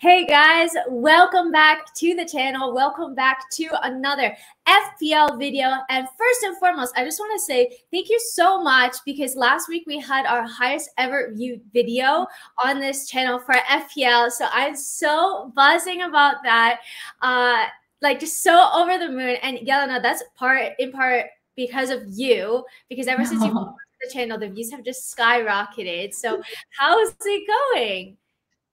Hey guys, welcome back to the channel. Welcome back to another FPL video. And first and foremost, I just want to say thank you so much because last week we had our highest ever viewed video on this channel for FPL. So I'm so buzzing about that. Just so over the moon. And Yelena, that's in part because of you, because ever since you posted the channel, the views have just skyrocketed. So how's it going?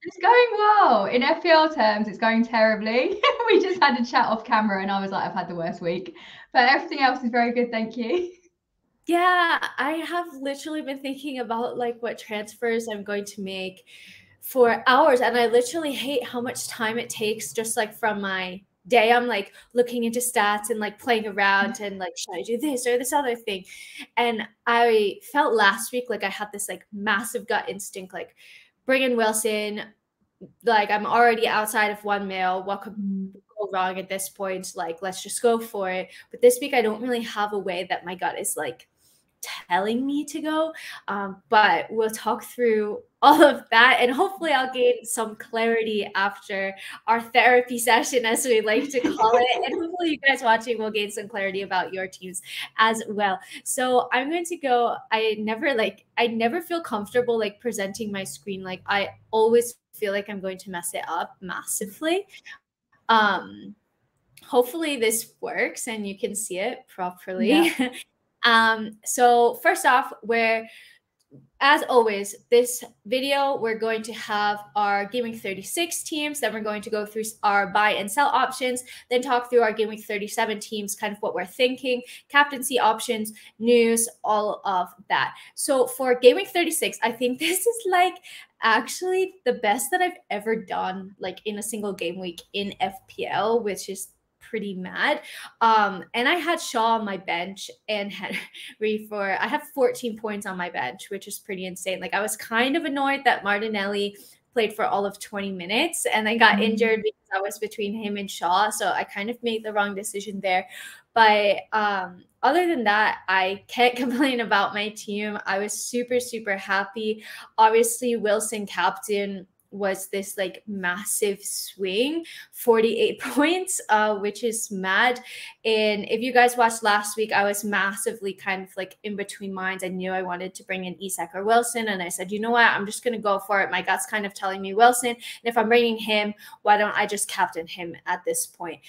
It's going well. In FPL terms, it's going terribly. We just had a chat off camera and I was like, I've had the worst week. But everything else is very good, thank you. Yeah, I have literally been thinking about what transfers I'm going to make for hours. And I literally hate how much time it takes just from my day. I'm looking into stats and playing around and should I do this or this other thing? And I felt last week I had this massive gut instinct, bring in Wilson. I'm already outside of 1 mil. What could go wrong at this point? Let's just go for it. But this week, I don't really have a way that my gut is telling me to go. But we'll talk through all of that, and hopefully I'll gain some clarity after our therapy session, as we like to call it. And hopefully you guys watching will gain some clarity about your teams as well. So I'm going to go. I never feel comfortable presenting my screen. I always feel like I'm going to mess it up massively. Hopefully this works and you can see it properly. Yeah. So first off, as always, this video, we're going to have our Game Week 36 teams. Then we're going to go through our buy and sell options, then talk through our Game Week 37 teams, kind of what we're thinking, captaincy options, news, all of that. So for Game Week 36, I think this is actually the best that I've ever done in a single game week in FPL, which is pretty mad. And I had Shaw on my bench and Henry I have 14 points on my bench, which is pretty insane. I was kind of annoyed that Martinelli played for all of 20 minutes and then got injured because I was between him and Shaw. So I kind of made the wrong decision there. But other than that, I can't complain about my team. I was super, super happy. Obviously, Wilson captain was this massive swing, 48 points, which is mad. And if you guys watched last week, I was massively kind of in between minds. I knew I wanted to bring in Isak or Wilson, and I said, you know what, I'm just gonna go for it. My gut's kind of telling me Wilson, and if I'm bringing him, why don't I just captain him at this point?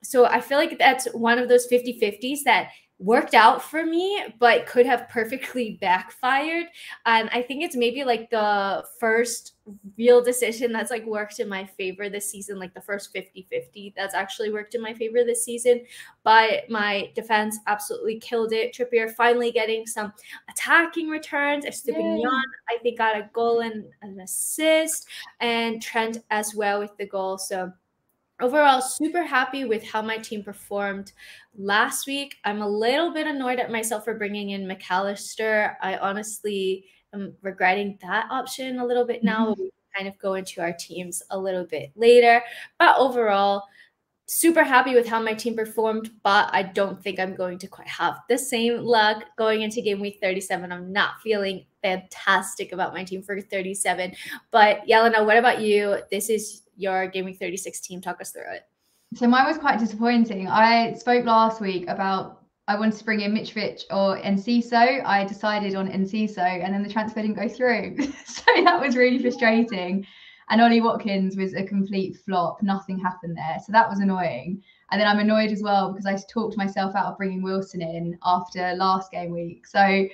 So I feel like that's one of those 50-50s that worked out for me, but could have perfectly backfired. And I think it's maybe the first real decision that's worked in my favor this season, the first 50-50 that's actually worked in my favor this season. But my defense absolutely killed it. Trippier finally getting some attacking returns. Estepinian, I think, got a goal and an assist, and Trent as well with the goal. So overall, super happy with how my team performed last week. I'm a little bit annoyed at myself for bringing in McAllister. I honestly am regretting that option a little bit now. We can kind of go into our teams a little bit later. But overall, super happy with how my team performed, but I don't think I'm going to quite have the same luck going into Game Week 37. I'm not feeling fantastic about my team for 37. But Yelena, what about you? This is your Game Week 36 team. Talk us through it. So mine was quite disappointing. I spoke last week about I wanted to bring in Mitrovic or Enciso. I decided on Enciso and then the transfer didn't go through. So that was really frustrating. And Ollie Watkins was a complete flop. Nothing happened there. So that was annoying. And then I'm annoyed as well because I talked myself out of bringing Wilson in after last game week. So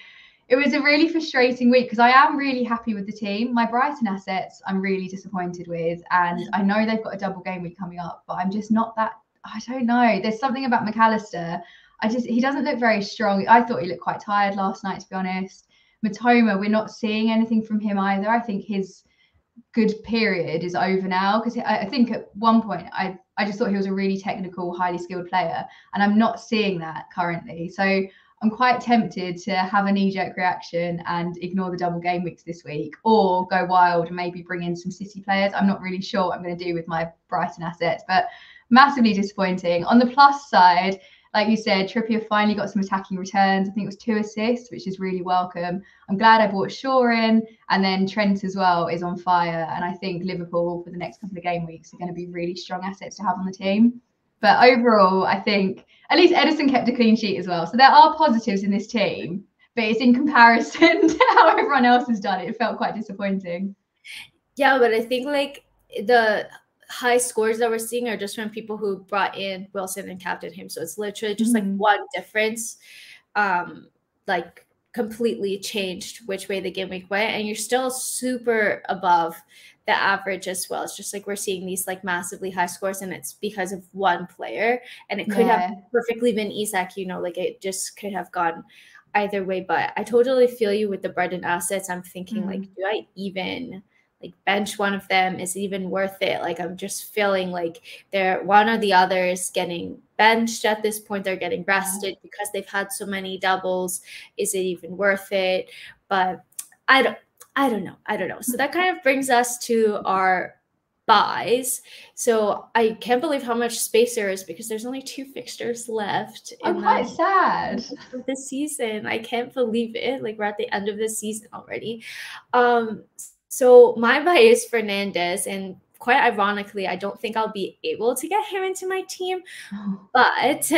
it was a really frustrating week because I am really happy with the team. My Brighton assets, I'm really disappointed with. And I know they've got a double game week coming up, but I'm just not that, I don't know. There's something about McAllister. He doesn't look very strong. I thought he looked quite tired last night, to be honest. Matoma, we're not seeing anything from him either. I think his good period is over now because I think at one point I just thought he was a really technical, highly skilled player. And I'm not seeing that currently. So I'm quite tempted to have a knee-jerk reaction and ignore the double game weeks this week, or go wild and maybe bring in some City players. I'm not really sure what I'm going to do with my Brighton assets, but massively disappointing. On the plus side, like you said, Trippier finally got some attacking returns. I think it was 2 assists, which is really welcome. I'm glad I brought Shaw in, and then Trent as well is on fire. And I think Liverpool for the next couple of game weeks are going to be really strong assets to have on the team. But overall, I think at least Edison kept a clean sheet as well. So there are positives in this team, but it's in comparison to how everyone else has done it. It felt quite disappointing. Yeah, but I think like the high scores that we're seeing are just from people who brought in Wilson and captained him. So it's literally just like one difference, like completely changed which way the game week went, and you're still super above the average as well. It's just like we're seeing these like massively high scores, and it's because of one player, and it could have perfectly been Isak, you know, like it just could have gone either way. But I totally feel you with the Brighton assets. I'm thinking like, do I even like bench one of them? Is it even worth it? Like I'm just feeling like they're one or the other is getting benched at this point. They're getting rested because they've had so many doubles. Is it even worth it? But I don't know. So that kind of brings us to our buys. So I can't believe how much space there is because there's only 2 fixtures left. I'm quite sad. Of the season. I can't believe it. Like we're at the end of the season already. So my buy is Fernandez, and quite ironically, I don't think I'll be able to get him into my team, but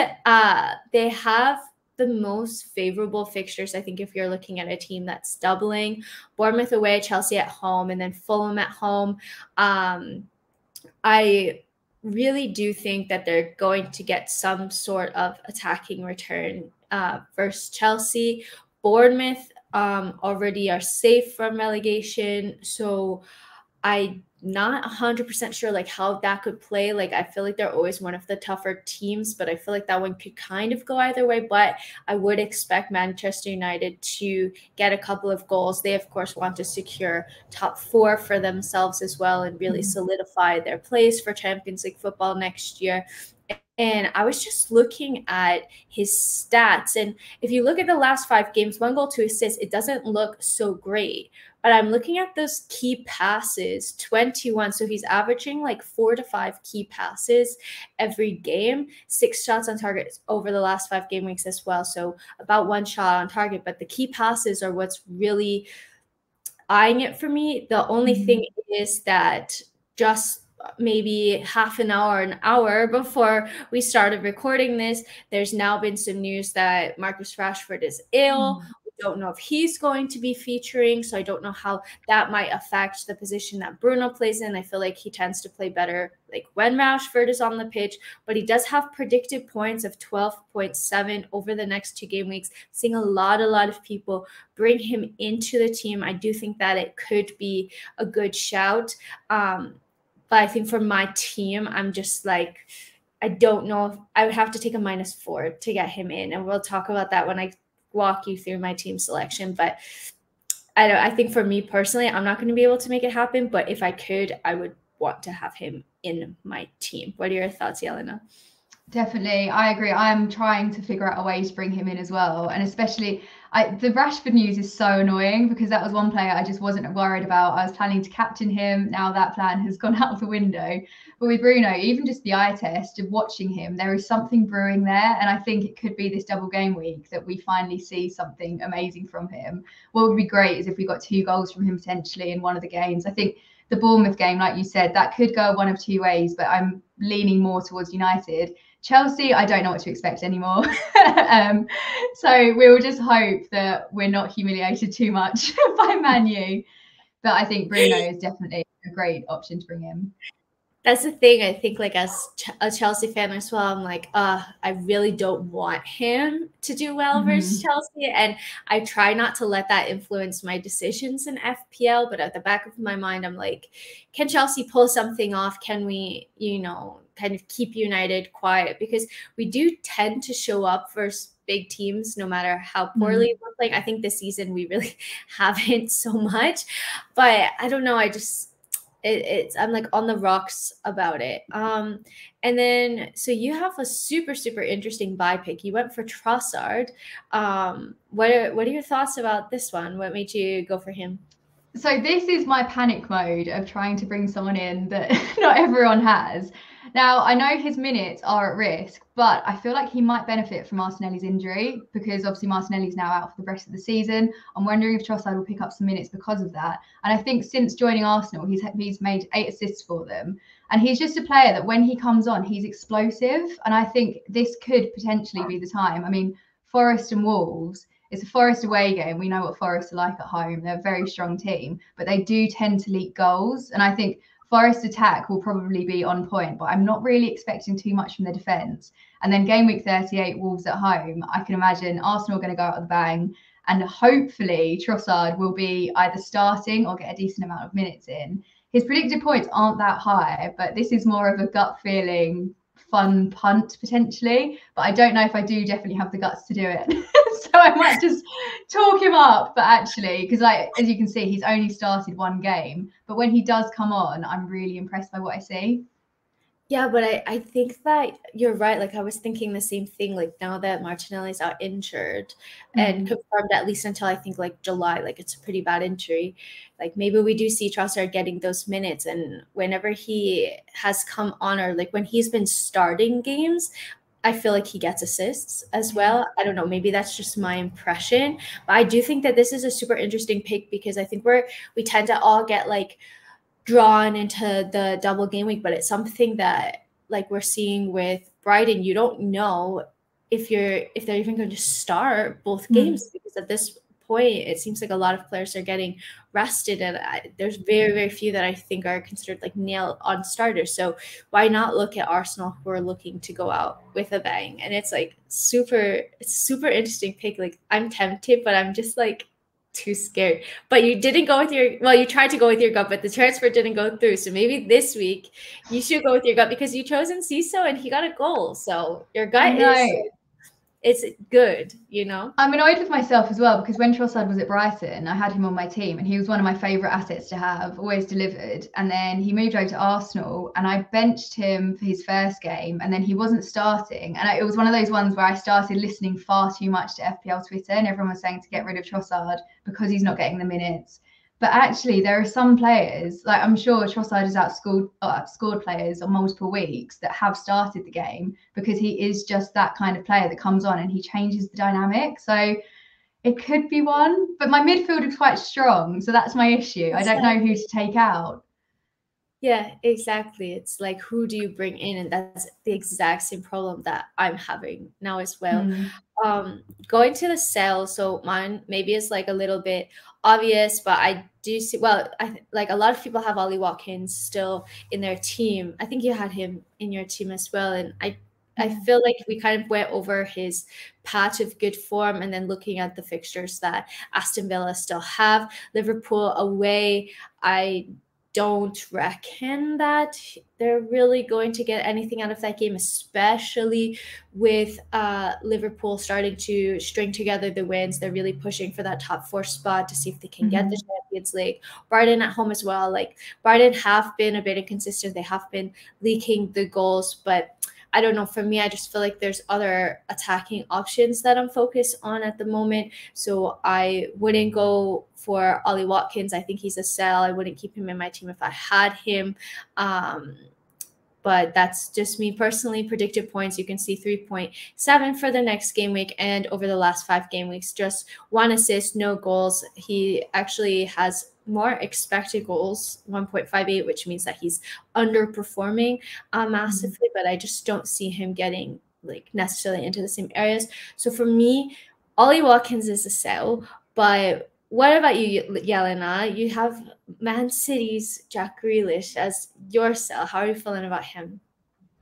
they have the most favorable fixtures. I think if you're looking at a team that's doubling, Bournemouth away, Chelsea at home, and then Fulham at home. I really do think that they're going to get some sort of attacking return versus Chelsea. Bournemouth already are safe from relegation, so I'm not 100% sure like how that could play. Like I feel like they're always one of the tougher teams, but I feel like that one could kind of go either way. But I would expect Manchester United to get a couple of goals. They of course want to secure top 4 for themselves as well and really solidify their place for Champions League football next year. And I was just looking at his stats. And if you look at the last 5 games, 1 goal, 2 assists, it doesn't look so great. But I'm looking at those key passes, 21. So he's averaging like 4 to 5 key passes every game, 6 shots on target over the last 5 game weeks as well. So about 1 shot on target. But the key passes are what's really eyeing it for me. The only thing is that just maybe half an hour before we started recording this, there's now been some news that Marcus Rashford is ill. We don't know if he's going to be featuring, so I don't know how that might affect the position that Bruno plays in. I feel like he tends to play better like when Rashford is on the pitch, but he does have predicted points of 12.7 over the next 2 game weeks. Seeing a lot of people bring him into the team. I do think that it could be a good shout. But I think for my team, I'm just like, I don't know if I would have to take a -4 to get him in. And we'll talk about that when I walk you through my team selection. But I think for me personally, I'm not going to be able to make it happen. But if I could, I would want to have him in my team. What are your thoughts, Yelena? Definitely, I agree. I'm trying to figure out a way to bring him in as well. And especially, the Rashford news is so annoying because that was one player I just wasn't worried about. I was planning to captain him. Now that plan has gone out the window. But with Bruno, even just the eye test of watching him, there is something brewing there. And I think it could be this double game week that we finally see something amazing from him. What would be great is if we got 2 goals from him potentially in one of the games. I think the Bournemouth game, like you said, that could go one of 2 ways, but I'm leaning more towards United. Chelsea, I don't know what to expect anymore. So we'll just hope that we're not humiliated too much by Man U. But I think Bruno is definitely a great option to bring in. That's the thing. I think like as a Chelsea fan as well, I'm like, I really don't want him to do well versus Chelsea. And I try not to let that influence my decisions in FPL. But at the back of my mind, I'm like, can Chelsea pull something off? Can we, kind of keep United quiet? Because we do tend to show up versus big teams no matter how poorly we're playing. I think this season we really haven't so much. But I don't know. I'm like on the rocks about it. And then so you have a super interesting buy pick. You went for Trossard. What are your thoughts about this one? What made you go for him? So this is my panic mode of trying to bring someone in that not everyone has. Now, I know his minutes are at risk, but I feel like he might benefit from Martinelli's injury because obviously Martinelli's now out for the rest of the season. I'm wondering if Trossard will pick up some minutes because of that. And I think since joining Arsenal, he's made 8 assists for them. And he's just a player that when he comes on, he's explosive. And I think this could potentially be the time. I mean, Forest and Wolves, it's a Forest away game. We know what Forest are like at home. They're a very strong team, but they do tend to leak goals. And I think Forest attack will probably be on point, but I'm not really expecting too much from the defence. And then game week 38, Wolves at home, I can imagine Arsenal are going to go out with a bang. And hopefully Trossard will be either starting or get a decent amount of minutes in. His predicted points aren't that high, but this is more of a gut feeling fun punt potentially, but I don't know if I do definitely have the guts to do it. So I might just talk him up, but actually, because as you can see, he's only started 1 game, but when he does come on, I'm really impressed by what I see. Yeah, but I think that you're right. Like I was thinking the same thing. Like now that Martinelli's out injured and confirmed at least until I think like July, like it's a pretty bad injury. Like maybe we do see Trossard getting those minutes, and whenever he has come on or like when he's been starting games, I feel like he gets assists as well. I don't know, maybe that's just my impression, but I do think that this is a super interesting pick because I think we tend to all get like drawn into the double game week, but it's something that like we're seeing with Brighton. You don't know if they're even going to start both games because at this point it seems like a lot of players are getting rested, and there's very, very few that I think are considered like nail on starters. So why not look at Arsenal, who are looking to go out with a bang? And it's like it's super interesting pick. Like I'm tempted, but I'm just like too scared. But you didn't go with you tried to go with your gut, but the transfer didn't go through. So maybe this week you should go with your gut because you chose Enciso and he got a goal. So your gut it's good, you know? I'm annoyed with myself as well because when Trossard was at Brighton, I had him on my team and he was one of my favourite assets to have, always delivered. And then he moved over to Arsenal and I benched him for his first game and then he wasn't starting. And it was one of those ones where I started listening far too much to FPL Twitter and everyone was saying to get rid of Trossard because he's not getting the minutes. But actually, there are some players, like I'm sure Trossard has outscored players on multiple weeks that have started the game because he is just that kind of player that comes on and he changes the dynamic. So it could be one, but my midfield is quite strong. So that's my issue. I don't know who to take out. Yeah, exactly. It's like, who do you bring in? And that's the exact same problem that I'm having now as well. Going to the sell, so mine maybe is like a little bit obvious, but I do see, well, like a lot of people have Ollie Watkins still in their team. I think you had him in your team as well. And I feel like we kind of went over his patch of good form and then looking at the fixtures that Aston Villa still have. Liverpool away, I don't reckon that they're really going to get anything out of that game, especially with Liverpool starting to string together the wins. They're really pushing for that top 4 spot to see if they can get the Champions League. Brighton at home as well. Like Brighton have been a bit inconsistent. They have been leaking the goals, but I don't know. For me, I just feel like there's other attacking options that I'm focused on at the moment. So I wouldn't go for Ollie Watkins. I think he's a sell. I wouldn't keep him in my team if I had him. But that's just me personally. Predicted points, you can see 3.7 for the next game week. And over the last 5 game weeks, just 1 assist, no goals. He actually has more expected goals, 1.58, which means that he's underperforming massively, but I just don't see him getting like necessarily into the same areas. So for me, Ollie Watkins is a sell, but what about you, Yelena? You have Man City's Jack Grealish as your sell. How are you feeling about him?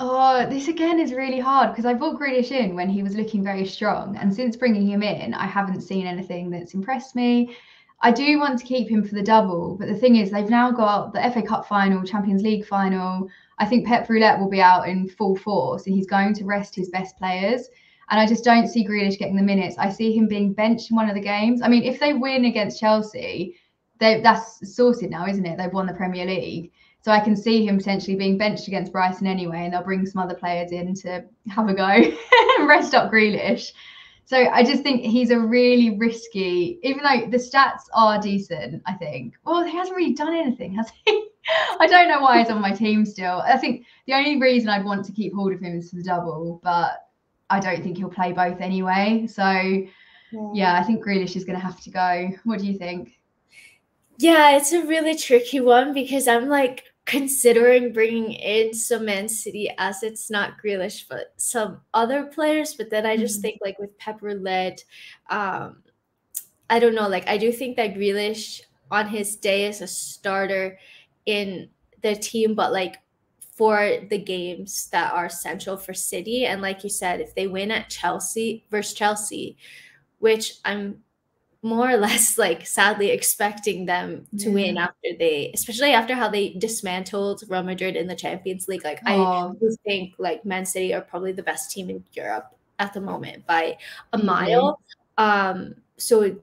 Oh, this again is really hard because I brought Grealish in when he was looking very strong. And since bringing him in, I haven't seen anything that's impressed me. I do want to keep him for the double, but the thing is, they've now got the FA Cup final, Champions League final. I think Pep Roulette will be out in full force, and he's going to rest his best players. And I just don't see Grealish getting the minutes. I see him being benched in one of the games. I mean, if they win against Chelsea, that's sorted now, isn't it? They've won the Premier League. So I can see him potentially being benched against Brighton anyway, and they'll bring some other players in to have a go and rest up Grealish. So I just think he's a really risky, even though the stats are decent, I think. Well, he hasn't really done anything, has he? I don't know why he's on my team still. I think the only reason I'd want to keep hold of him is for the double, but I don't think he'll play both anyway. So yeah, I think Grealish is going to have to go. What do you think? Yeah, it's a really tricky one because I'm like considering bringing in some Man City assets, not Grealish, but some other players. But then I just think like with Pep Roulette, I don't know. Like I do think that Grealish on his day is a starter in the team, but like for the games that are essential for City, and like you said, if they win at Chelsea versus Chelsea, which I'm more or less like sadly expecting them to win after especially after how they dismantled Real Madrid in the Champions League. Like I do think like Man City are probably the best team in Europe at the moment by a mile. So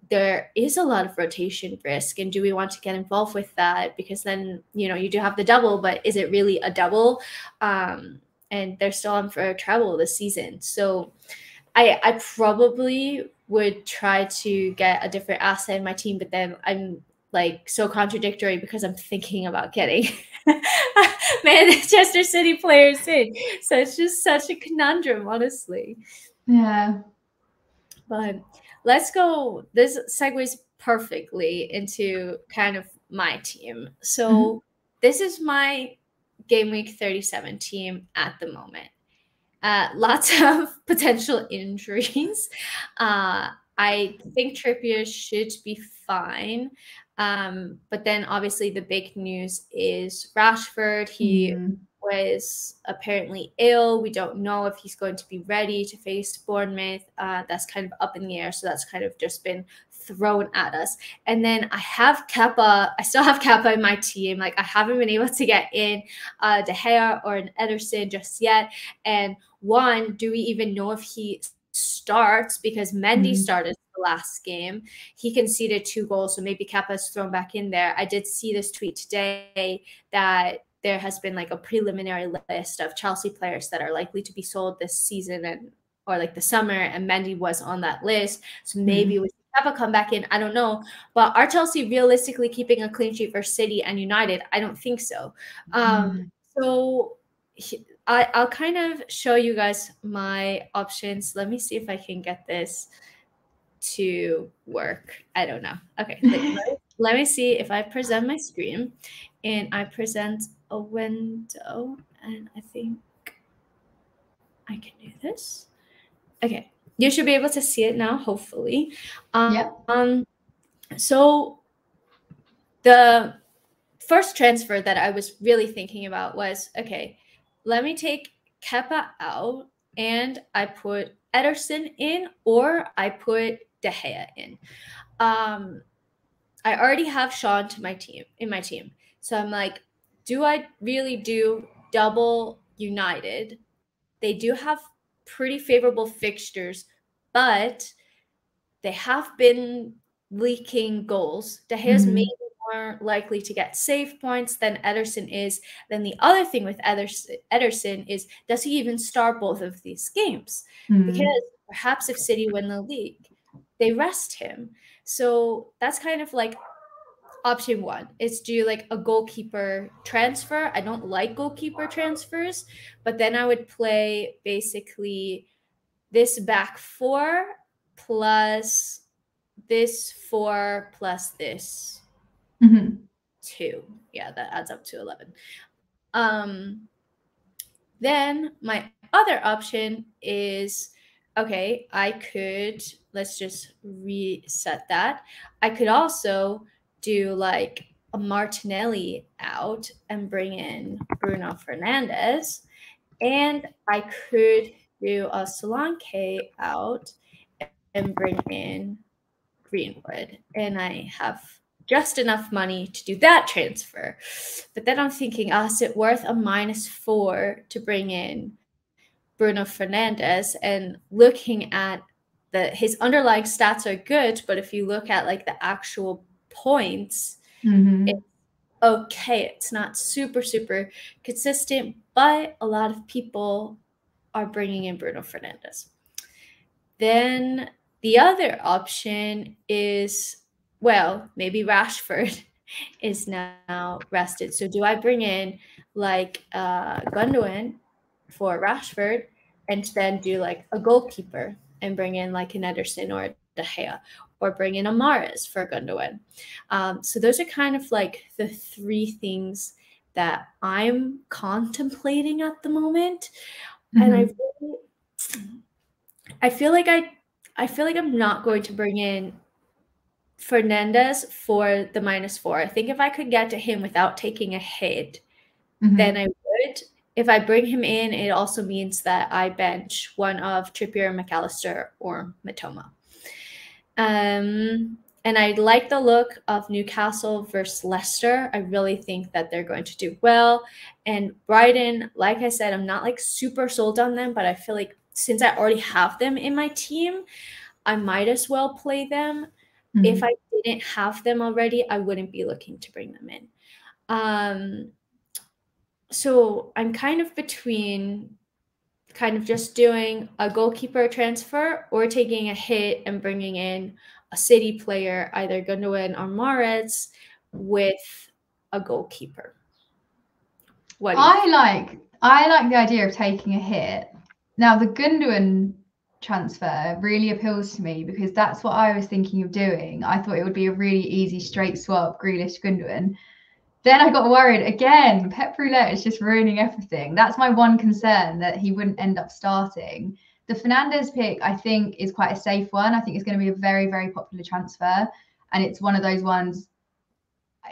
there is a lot of rotation risk, and do we want to get involved with that? Because then you do have the double, but is it really a double? And they're still on for a treble this season, so I probably would try to get a different asset in my team, but then I'm like so contradictory because I'm thinking about getting Manchester City players in. So it's just such a conundrum, honestly. Yeah. But let's go. This segues perfectly into kind of my team. So this is my Game Week 37 team at the moment. Lots of potential injuries. I think Trippier should be fine. But then obviously the big news is Rashford. He was apparently ill. We don't know if he's going to be ready to face Bournemouth. That's kind of up in the air. So that's kind of just been thrown at us. And then I have Kepa. I still have Kepa in my team. Like I haven't been able to get in De Gea or an Ederson just yet. And one, do we even know if he starts? Because Mendy started the last game. He conceded 2 goals, so maybe Kepa's thrown back in there. I did see this tweet today that there has been like a preliminary list of Chelsea players that are likely to be sold this season or like the summer, and Mendy was on that list. So maybe we Kepa come back in. I don't know. But are Chelsea realistically keeping a clean sheet for City and United? I don't think so. So I'll kind of show you guys my options. Let me see if I can get this to work. I don't know. Okay, let me see if I present my screen and I present a window, and I think I can do this. Okay, you should be able to see it now, hopefully. So the first transfer that I was really thinking about was, okay, let me take Kepa out and I put Ederson in, or I put De Gea in. I already have Sean in my team. So I'm like, do I really do double United? They do have pretty favorable fixtures, but they have been leaking goals. De Gea's maybe more likely to get save points than Ederson is. Then the other thing with Ederson is, does he even start both of these games? Because perhaps if City win the league, they rest him. So that's kind of like option one, is do like a goalkeeper transfer. I don't like goalkeeper transfers, but then I would play basically this back 4 plus this 4 plus this 2. Yeah, that adds up to 11. Then my other option is, okay, I could, let's just reset that. I could also do like a Martinelli out and bring in Bruno Fernandes. And I could do a Solanke out and bring in Greenwood. And I have just enough money to do that transfer. But then I'm thinking, is it worth a -4 to bring in Bruno Fernandes? And looking at his underlying stats are good, but if you look at like the actual points, it's okay. It's not super, super consistent, but a lot of people are bringing in Bruno Fernandes. then the other option is, well, maybe Rashford is now rested. So do I bring in like Gundogan for Rashford and then do like a goalkeeper and bring in like an Ederson or a De Gea, or bring in a Mahrez for Gundogan? So those are kind of like the three things that I'm contemplating at the moment. And I feel like I'm not going to bring in Fernandez for the -4. I think if I could get to him without taking a hit, then I would. If I bring him in, it also means that I bench one of Trippier, McAllister, or Matoma. And I like the look of Newcastle versus Leicester. I really think that they're going to do well. And Brighton, like I said, I'm not like super sold on them, but I feel like since I already have them in my team, I might as well play them. If I didn't have them already, I wouldn't be looking to bring them in. So I'm kind of between kind of just doing a goalkeeper transfer or taking a hit and bringing in a City player, either Gundogan or Mahrez, with a goalkeeper. What do you think? I like the idea of taking a hit. Now, the Gundogan transfer really appeals to me because that's what I was thinking of doing. I thought it would be a really easy straight swap, Grealish Gundogan. Then I got worried again. Pep Roulette is just ruining everything. That's my one concern, that he wouldn't end up starting. The Fernandez pick, I think, is quite a safe one. I think it's going to be a very, very popular transfer. And it's one of those ones,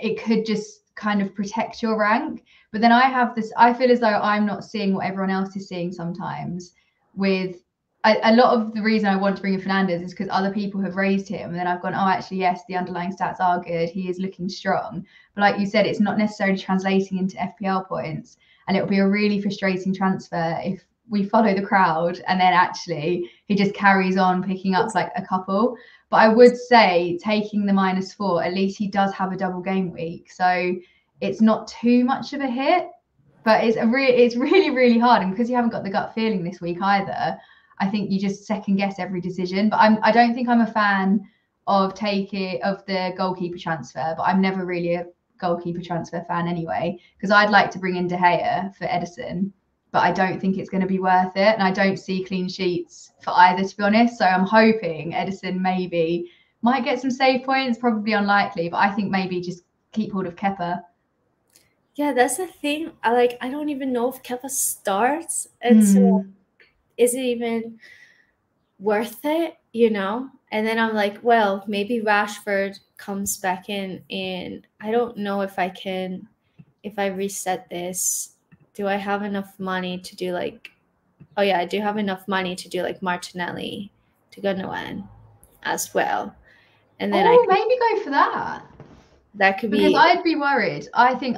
it could just kind of protect your rank. But then I have this, I feel as though I'm not seeing what everyone else is seeing sometimes. With a lot of the reason I want to bring in Fernandez is because other people have raised him. And then I've gone, oh, actually, yes, the underlying stats are good. He is looking strong. But like you said, it's not necessarily translating into FPL points. And it will be a really frustrating transfer if we follow the crowd and then actually he just carries on picking up like a couple. But I would say taking the -4, at least he does have a double game week. So it's not too much of a hit, but it's really, really hard. And because you haven't got the gut feeling this week either, I think you just second guess every decision. But I don't think I'm a fan of the goalkeeper transfer, but I'm never really a goalkeeper transfer fan anyway, because I'd like to bring in De Gea for Ederson, but I don't think it's going to be worth it. And I don't see clean sheets for either, to be honest. So I'm hoping Ederson maybe might get some save points, probably unlikely, but I think maybe just keep hold of Kepa. Yeah, that's the thing. I don't even know if Kepa starts. And so is it even worth it, you know? And then I'm like, well, maybe Rashford comes back in, and I don't know if I reset this, do I have enough money to do like, oh yeah, I do have enough money to do like Martinelli to Gundogan as well. And then maybe go for that. That could be, because I'd be worried. I think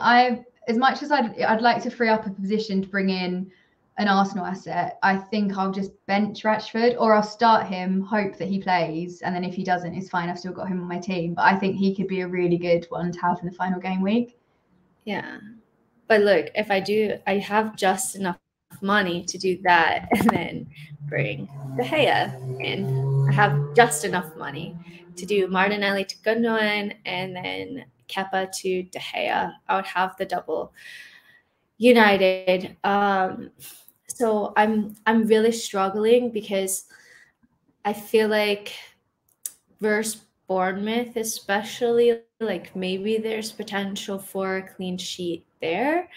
as much as I'd like to free up a position to bring in an Arsenal asset, I think I'll just bench Rashford, or I'll start him, hope that he plays, and then if he doesn't, it's fine. I've still got him on my team. But I think he could be a really good one to have in the final game week. Yeah. But look, if I have just enough money to do that and then bring De Gea in. I have just enough money to do Martinelli to Gundogan and then Kepa to De Gea. I would have the double united. So I'm really struggling because I feel like versus Bournemouth, especially, like maybe there's potential for a clean sheet there.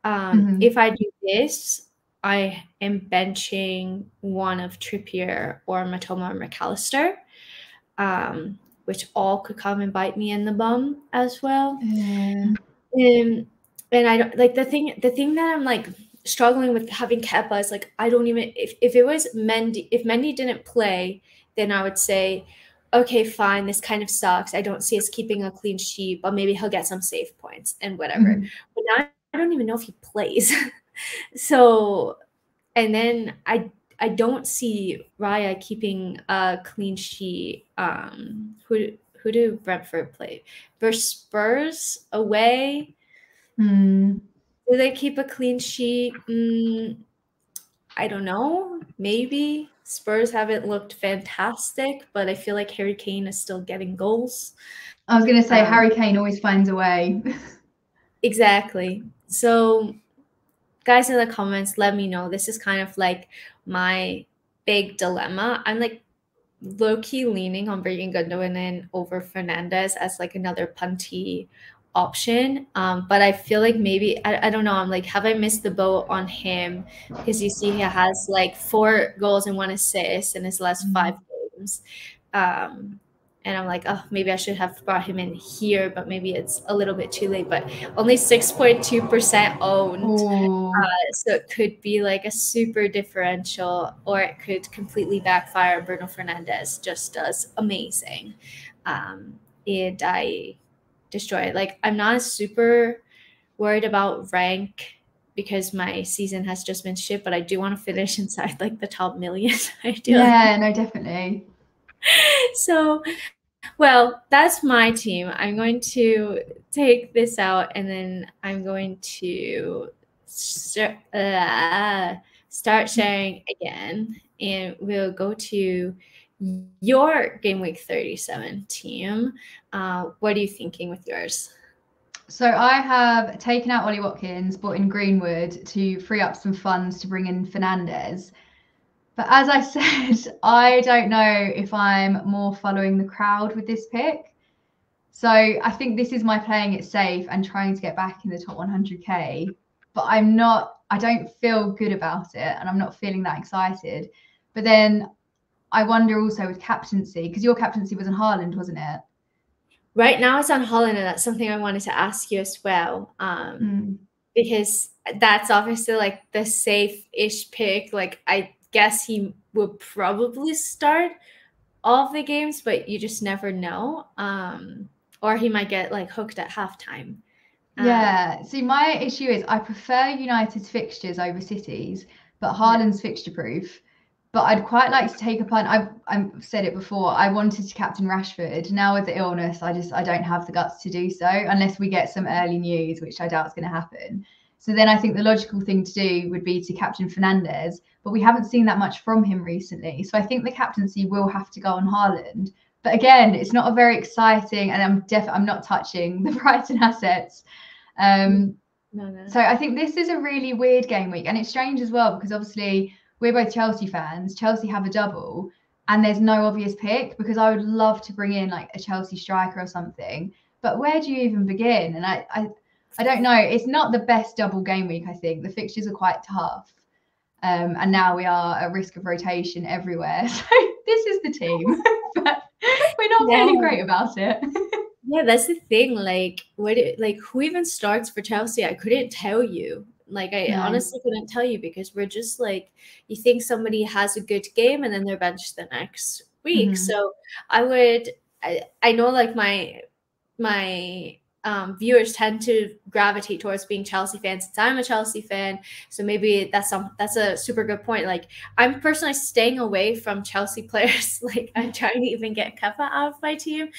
If I do this, I am benching one of Trippier or Matoma or McAllister, which all could come and bite me in the bum as well. And I don't like the thing that I'm like struggling with having Kepa is like I don't even if it was Mendy, if Mendy didn't play, then I would say, okay, fine, this kind of sucks. I don't see us keeping a clean sheet, but maybe he'll get some save points and whatever. But now I don't even know if he plays. So, and then I don't see Raya keeping a clean sheet. Who do Brentford play? Versus Spurs away. Do they keep a clean sheet? I don't know. Maybe. Spurs haven't looked fantastic, but I feel like Harry Kane is still getting goals. I was going to say Harry Kane always finds a way. Exactly. So, guys in the comments, let me know. This is kind of like my big dilemma. I'm like low-key leaning on bringing Gundogan in over Fernandez as like another punty option. But I feel like maybe I don't know. I'm like, have I missed the boat on him? Because you see, he has like 4 goals and 1 assist in his last 5 games. And I'm like, oh, maybe I should have brought him in here, but maybe it's a little bit too late. But only 6.2% owned. So it could be like a super differential, or it could completely backfire. Bruno Fernandez just does amazing. And I destroy it. Like, I'm not super worried about rank because my season has just been shit, but I do want to finish inside like the top million. I do. Yeah, no, definitely. So, well, that's my team. I'm going to take this out and then I'm going to start sharing again. And we'll go to your Game Week 37 team. What are you thinking with yours? So I have taken out Ollie Watkins, brought in Greenwood to free up some funds to bring in Fernandez. But as I said, I don't know if I'm more following the crowd with this pick. So I think this is my playing it safe and trying to get back in the top 100k. But I don't feel good about it and I'm not feeling that excited. But then I wonder also with captaincy, because your captaincy was in Haaland, wasn't it? Right now it's on Haaland, and that's something I wanted to ask you as well. Because that's obviously like the safe-ish pick. Like, I guess he will probably start all of the games, but you just never know. Or he might get like hooked at halftime. Yeah. See, my issue is I prefer United's fixtures over City's, but Haaland's fixture proof. But I'd quite like to take a punt. I've said it before. I wanted to captain Rashford. Now with the illness, I don't have the guts to do so unless we get some early news, which I doubt is going to happen. So then I think the logical thing to do would be to captain Fernandez, but we haven't seen that much from him recently. So I think the captaincy will have to go on Haaland. But again, it's not a very exciting, and I'm not touching the Brighton assets. No. So I think this is a really weird game week, and it's strange as well because obviously we're both Chelsea fans. Chelsea have a double, and there's no obvious pick because I would love to bring in like a Chelsea striker or something. But where do you even begin? And I don't know. It's not the best double game week. I think the fixtures are quite tough, and now we are at risk of rotation everywhere. So this is the team, but we're not feeling great about it. Yeah, that's the thing. Like, who even starts for Chelsea? I couldn't tell you. Like, I honestly couldn't tell you because we're just like, you think somebody has a good game and then they're benched the next week. So I know like my viewers tend to gravitate towards being Chelsea fans since I'm a Chelsea fan. So maybe that's a super good point. Like, I'm personally staying away from Chelsea players. Like, I'm trying to even get Kepa out of my team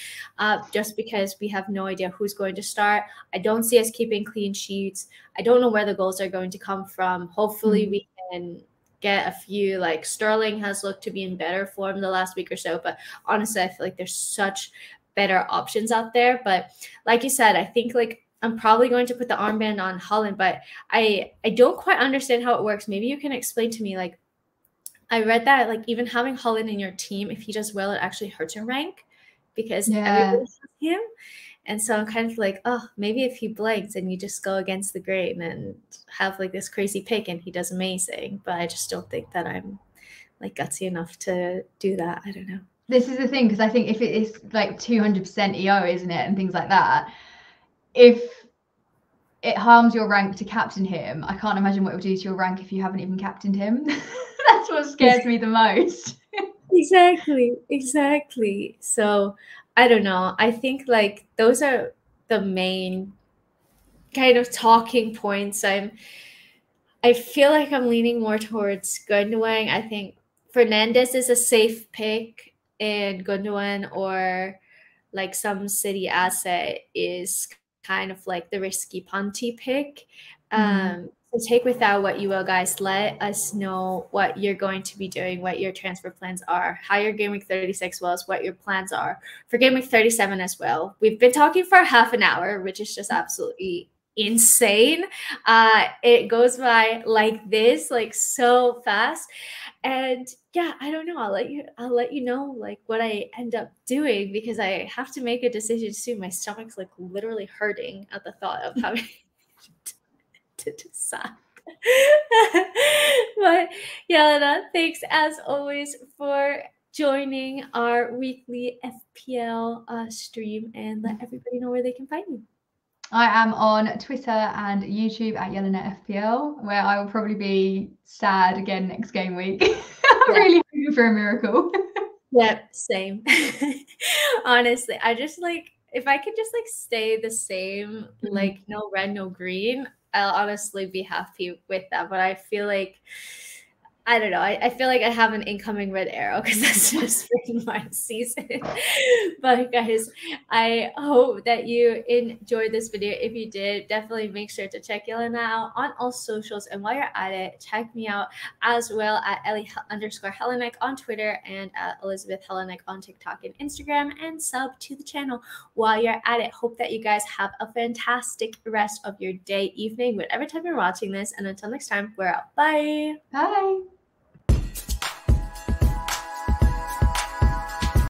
just because we have no idea who's going to start. I don't see us keeping clean sheets. I don't know where the goals are going to come from. Hopefully we can get a few. Like, Sterling has looked to be in better form the last week or so, but honestly, I feel like there's such better options out there. But like you said, I think like I'm probably going to put the armband on Haaland, but I don't quite understand how it works. Maybe you can explain to me. Like, I read that like even having Haaland in your team, if he does well, it actually hurts your rank because everybody has him. And so I'm kind of like, oh, maybe if he blanks and you just go against the grain and have like this crazy pick and he does amazing. But I just don't think that I'm like gutsy enough to do that. I don't know. This is the thing, because I think if it is like 200% EO, isn't it, and things like that, if it harms your rank to captain him, I can't imagine what it would do to your rank if you haven't even captained him. That's what scares me the most. Exactly. So I don't know. I think like those are the main kind of talking points. I feel like I'm leaning more towards Gundogan. I think Fernandez is a safe pick, and Gundogan or like some city asset is kind of like the risky punty pick. So take with that what you will, guys. Let us know what you're going to be doing, what your transfer plans are, how your Game Week 36 was, what your plans are for Game Week 37 as well. We've been talking for half an hour, which is just absolutely insane. It goes by like this, like so fast. And yeah, I don't know. I'll let you know like what I end up doing, because I have to make a decision soon. My stomach's like literally hurting at the thought of having to decide. But Yelena, thanks as always for joining our weekly FPL stream, and let everybody know where they can find you. I am on Twitter and YouTube at Yelena FPL, where I will probably be sad again next game week. I'm really hoping for a miracle. Yep, same. Honestly, I just like, if I could just like stay the same, like no red, no green, I'll honestly be happy with that. But I feel like, I don't know. I feel like I have an incoming red arrow, because that's just been my season. But guys, I hope that you enjoyed this video. If you did, definitely make sure to check Yelena out on all socials. And while you're at it, check me out as well at Ellie_Hellenic on Twitter, and at Elizabeth Hellenic on TikTok and Instagram, and sub to the channel while you're at it. Hope that you guys have a fantastic rest of your day, evening, whatever time you're watching this. And until next time, we're out. Bye. Bye.